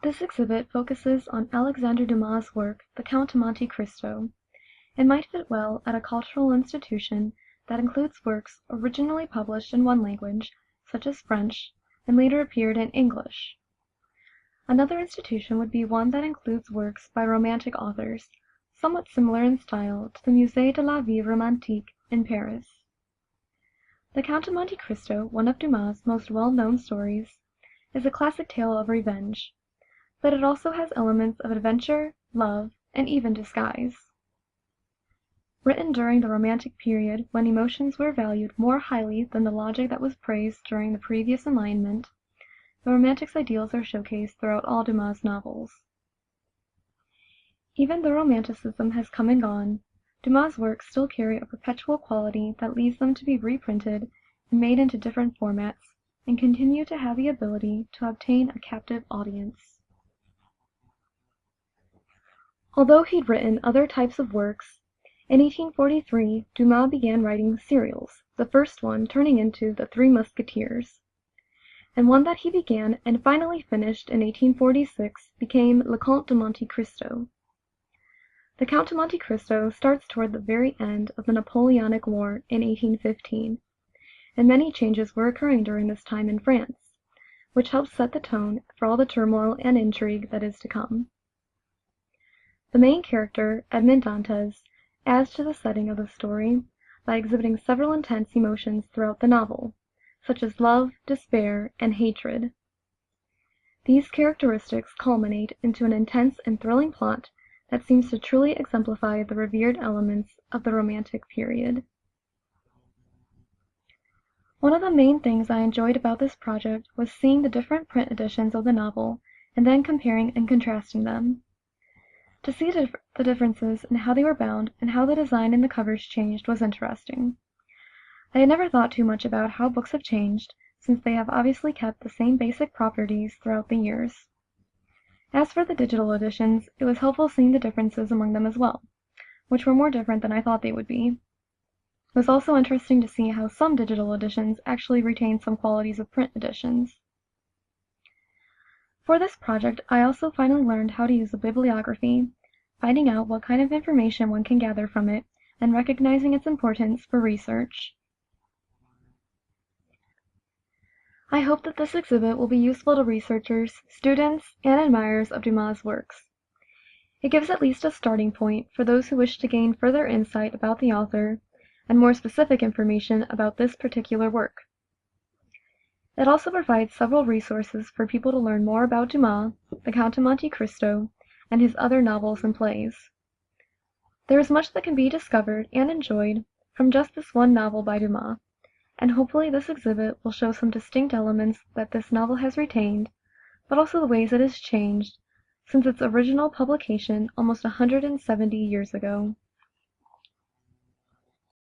This exhibit focuses on Alexandre Dumas' work, The Count of Monte Cristo. It might fit well at a cultural institution that includes works originally published in one language, such as French, and later appeared in English. Another institution would be one that includes works by Romantic authors, somewhat similar in style to the Musée de la Vie Romantique in Paris. The Count of Monte Cristo, one of Dumas' most well-known stories, is a classic tale of revenge, but it also has elements of adventure, love, and even disguise. Written during the Romantic period when emotions were valued more highly than the logic that was praised during the previous Enlightenment, the Romantic's ideals are showcased throughout all Dumas' novels. Even though Romanticism has come and gone, Dumas' works still carry a perpetual quality that leads them to be reprinted and made into different formats, and continue to have the ability to obtain a captive audience. Although he'd written other types of works, in 1843 Dumas began writing serials, the first one turning into The Three Musketeers. And one that he began and finally finished in 1846 became Le Count of Monte Cristo. The Count of Monte Cristo starts toward the very end of the Napoleonic War in 1815, and many changes were occurring during this time in France, which helps set the tone for all the turmoil and intrigue that is to come. The main character, Edmond Dantes, adds to the setting of the story by exhibiting several intense emotions throughout the novel, such as love, despair, and hatred. These characteristics culminate into an intense and thrilling plot that seems to truly exemplify the revered elements of the Romantic period. One of the main things I enjoyed about this project was seeing the different print editions of the novel and then comparing and contrasting them. To see the differences in how they were bound and how the design and the covers changed was interesting. I had never thought too much about how books have changed, since they have obviously kept the same basic properties throughout the years. As for the digital editions, it was helpful seeing the differences among them as well, which were more different than I thought they would be. It was also interesting to see how some digital editions actually retain some qualities of print editions. For this project, I also finally learned how to use a bibliography, finding out what kind of information one can gather from it, and recognizing its importance for research. I hope that this exhibit will be useful to researchers, students, and admirers of Dumas' works. It gives at least a starting point for those who wish to gain further insight about the author and more specific information about this particular work. It also provides several resources for people to learn more about Dumas, The Count of Monte Cristo, and his other novels and plays. There is much that can be discovered and enjoyed from just this one novel by Dumas, and hopefully this exhibit will show some distinct elements that this novel has retained, but also the ways it has changed since its original publication almost 170 years ago.